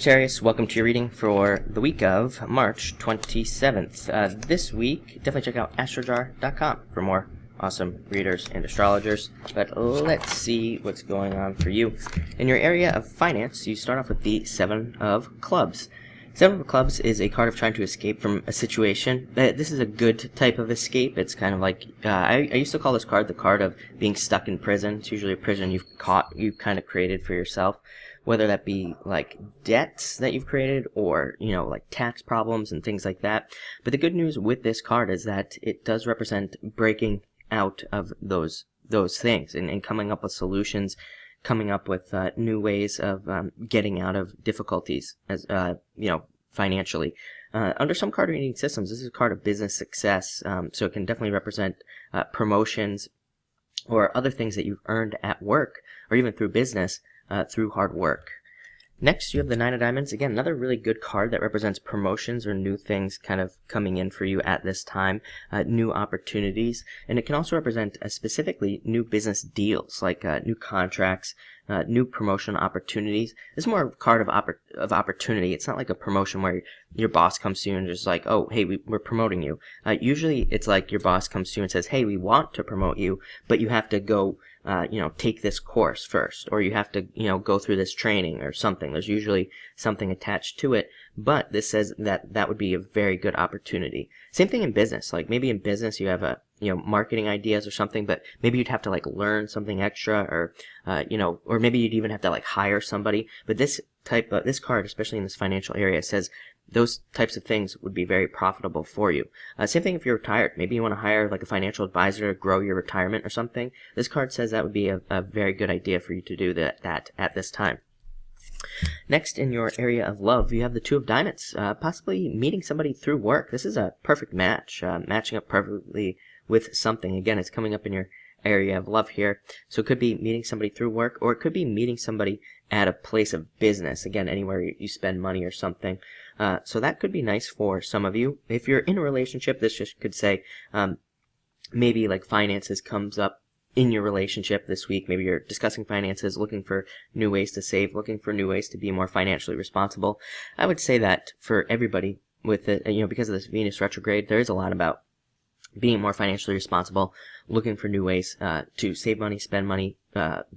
Sagittarius, welcome to your reading for the week of March 27th. This week, definitely check out astrojar.com for more awesome readers and astrologers. But let's see what's going on for you. In your area of finance, you start off with the Seven of Clubs. Seven of Clubs is a card of trying to escape from a situation. This is a good type of escape. It's kind of like, I used to call this card the card of being stuck in prison. It's usually a prison you've kind of created for yourself. Whether that be like debts that you've created or, like tax problems and things like that. But the good news with this card is that it does represent breaking out of those things and coming up with solutions, coming up with new ways of getting out of difficulties, as financially. Under some card reading systems, this is a card of business success, so it can definitely represent promotions or other things that you've earned at work or even through business. Through hard work. Next, you have the Nine of Diamonds. Again, another really good card that represents promotions or new things kind of coming in for you at this time, new opportunities, and it can also represent specifically new business deals, like new contracts, new promotion opportunities. This is more of a card of opportunity. It's not like a promotion where your boss comes to you and just like, oh, hey, we're promoting you. Usually, it's like your boss comes to you and says, hey, we want to promote you, but you have to go take this course first, or you have to, go through this training or something. There's usually something attached to it, but this says that would be a very good opportunity. Same thing in business. Like maybe in business you have marketing ideas or something, but maybe you'd have to like learn something extra or, or maybe you'd even have to like hire somebody. But this card, especially in this financial area, says those types of things would be very profitable for you. Same thing if you're retired. Maybe you want to hire like a financial advisor to grow your retirement or something. This card says that would be a very good idea for you to do that at this time. Next, in your area of love, you have the Two of Diamonds, possibly meeting somebody through work. This is a perfect match, matching up perfectly with something. Again, it's coming up in your area of love here. So it could be meeting somebody through work, or it could be meeting somebody at a place of business. Again, anywhere you spend money or something. So that could be nice for some of you. If you're in a relationship, this just could say maybe like finances comes up in your relationship this week. Maybe you're discussing finances, looking for new ways to save, looking for new ways to be more financially responsible. I would say that for everybody with it, because of this Venus retrograde, there is a lot about being more financially responsible, looking for new ways to save money, spend money,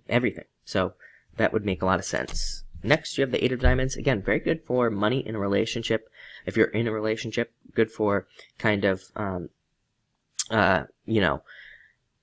everything. So that would make a lot of sense. Next, you have the Eight of Diamonds. Again, very good for money in a relationship. If you're in a relationship, good for kind of,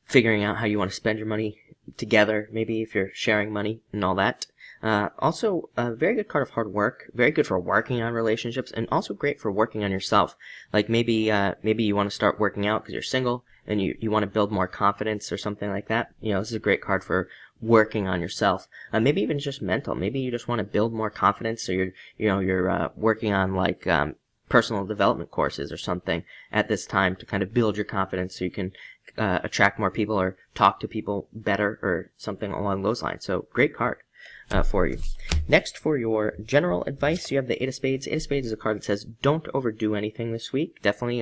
figuring out how you want to spend your money together, maybe if you're sharing money and all that. Also, a very good card of hard work, very good for working on relationships, and also great for working on yourself. Like maybe you want to start working out because you're single and you want to build more confidence or something like that. This is a great card for working on yourself. Maybe even just mental. Maybe you just want to build more confidence, so you're working on like personal development courses or something at this time to kind of build your confidence so you can attract more people or talk to people better or something along those lines. So great card for you. Next, for your general advice, you have the Eight of Spades. Eight of Spades is a card that says don't overdo anything this week. Definitely,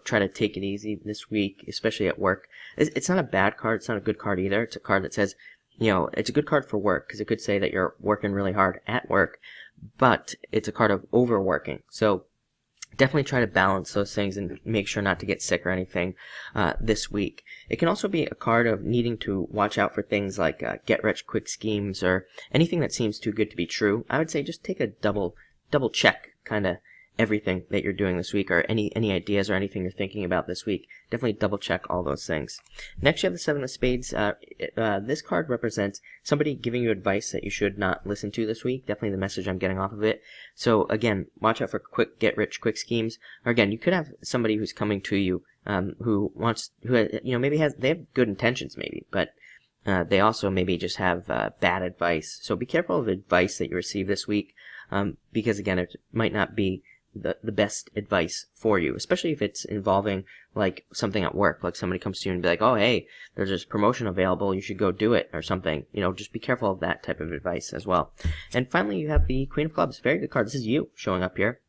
try to take it easy this week, especially at work. It's not a bad card. It's not a good card either. It's a card that says, it's a good card for work because it could say that you're working really hard at work, but it's a card of overworking. So definitely try to balance those things and make sure not to get sick or anything this week. It can also be a card of needing to watch out for things like get-rich-quick schemes or anything that seems too good to be true. I would say just take a double check kind of everything that you're doing this week, or any ideas or anything you're thinking about this week. Definitely double check all those things. Next, you have the Seven of Spades. This card represents somebody giving you advice that you should not listen to this week. Definitely the message I'm getting off of it. So again, watch out for get-rich-quick schemes. Or again, you could have somebody who's coming to you maybe they have good intentions maybe, but they also maybe just have bad advice. So be careful of advice that you receive this week, because again, it might not be the best advice for you, especially if it's involving like something at work, like somebody comes to you and be like, oh, hey, there's this promotion available, you should go do it or something. Just be careful of that type of advice as well. And finally, you have the Queen of Clubs. Very good card. This is you showing up here,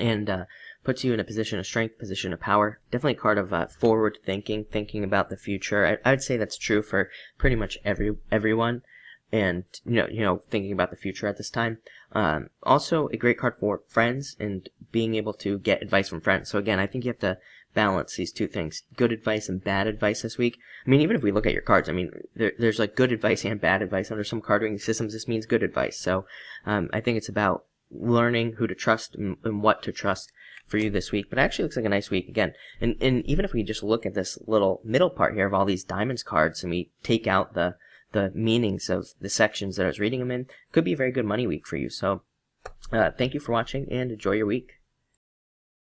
and puts you in a position of strength, position of power. Definitely a card of forward thinking about the future. I would say that's true for pretty much everyone. and thinking about the future at this time. Also a great card for friends and being able to get advice from friends. So again, I think you have to balance these two things, good advice and bad advice this week. I mean, even if we look at your cards, I mean, there's like good advice and bad advice. Under some card reading systems, this means good advice. So I think it's about learning who to trust and what to trust for you this week. But it actually looks like a nice week again. And even if we just look at this little middle part here of all these diamonds cards and we take out the meanings of the sections that I was reading them in, could be a very good money week for you. So thank you for watching and enjoy your week.